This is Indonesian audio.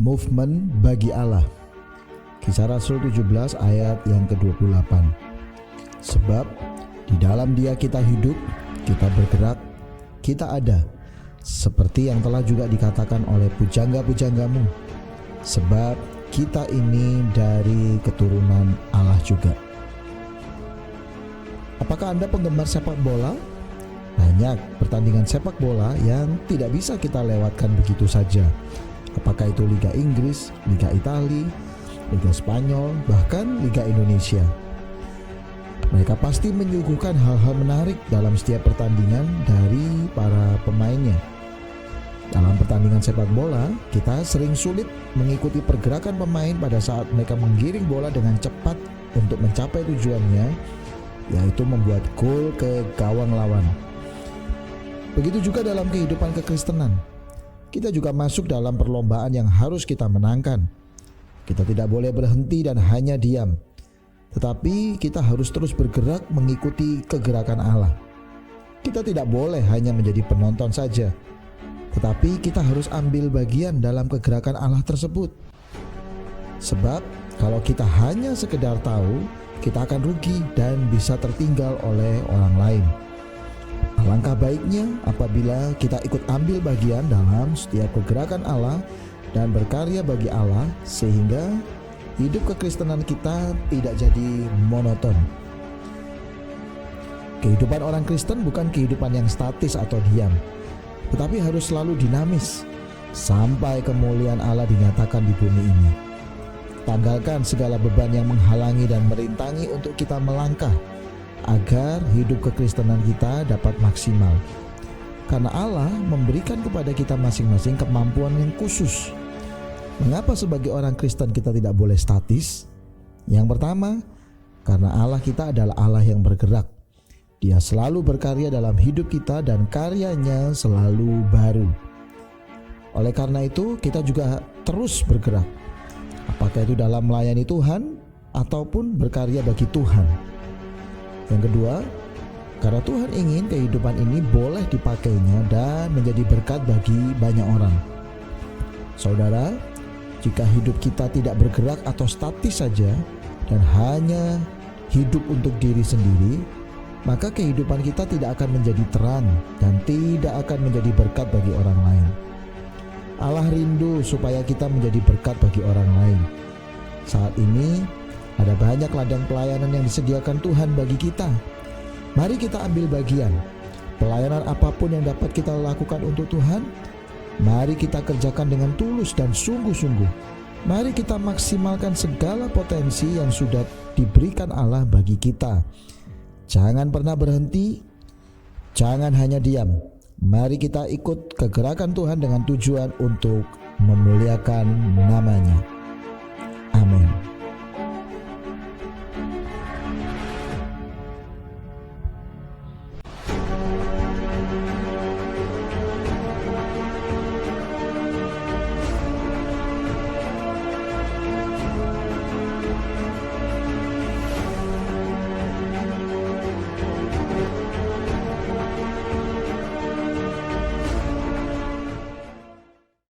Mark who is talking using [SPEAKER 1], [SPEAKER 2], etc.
[SPEAKER 1] movement bagi Allah. Kisah Rasul 17 ayat yang ke-28. Sebab di dalam Dia kita hidup, kita bergerak, kita ada, seperti yang telah juga dikatakan oleh pujangga-pujanggamu. Sebab kita ini dari keturunan Allah juga. Apakah Anda penggemar sepak bola? Banyak pertandingan sepak bola yang tidak bisa kita lewatkan begitu saja. Apakah itu Liga Inggris, Liga Italia, Liga Spanyol, bahkan Liga Indonesia. Mereka pasti menyuguhkan hal-hal menarik dalam setiap pertandingan dari para pemainnya. Dalam pertandingan sepak bola, kita sering sulit mengikuti pergerakan pemain pada saat mereka menggiring bola dengan cepat untuk mencapai tujuannya, yaitu membuat gol ke gawang lawan. Begitu juga dalam kehidupan kekristenan. Kita juga masuk dalam perlombaan yang harus kita menangkan. Kita tidak boleh berhenti dan hanya diam, tetapi kita harus terus bergerak mengikuti kegerakan Allah. Kita tidak boleh hanya menjadi penonton saja, tetapi kita harus ambil bagian dalam kegerakan Allah tersebut. Sebab kalau kita hanya sekedar tahu, kita akan rugi dan bisa tertinggal oleh orang lain. Alangkah baiknya apabila kita ikut ambil bagian dalam setiap kegerakan Allah dan berkarya bagi Allah, sehingga hidup kekristenan kita tidak jadi monoton. Kehidupan orang Kristen bukan kehidupan yang statis atau diam, tetapi harus selalu dinamis sampai kemuliaan Allah dinyatakan di bumi ini. Tanggalkan segala beban yang menghalangi dan merintangi untuk kita melangkah, agar hidup kekristenan kita dapat maksimal. Karena Allah memberikan kepada kita masing-masing kemampuan yang khusus. Mengapa sebagai orang Kristen kita tidak boleh statis? Yang pertama, karena Allah kita adalah Allah yang bergerak. Dia selalu berkarya dalam hidup kita dan karyanya selalu baru. Oleh karena itu, kita juga terus bergerak. Apakah itu dalam melayani Tuhan ataupun berkarya bagi Tuhan. Yang kedua, karena Tuhan ingin kehidupan ini boleh dipakainya dan menjadi berkat bagi banyak orang. Saudara, jika hidup kita tidak bergerak atau statis saja dan hanya hidup untuk diri sendiri, maka kehidupan kita tidak akan menjadi terang dan tidak akan menjadi berkat bagi orang lain. Allah rindu supaya kita menjadi berkat bagi orang lain. Saat ini ada banyak ladang pelayanan yang disediakan Tuhan bagi kita. Mari kita ambil bagian. Pelayanan apapun yang dapat kita lakukan untuk Tuhan, mari kita kerjakan dengan tulus dan sungguh-sungguh. Mari kita maksimalkan segala potensi yang sudah diberikan Allah bagi kita. Jangan pernah berhenti, jangan hanya diam. Mari kita ikut kegerakan Tuhan dengan tujuan untuk memuliakan namanya. Amin.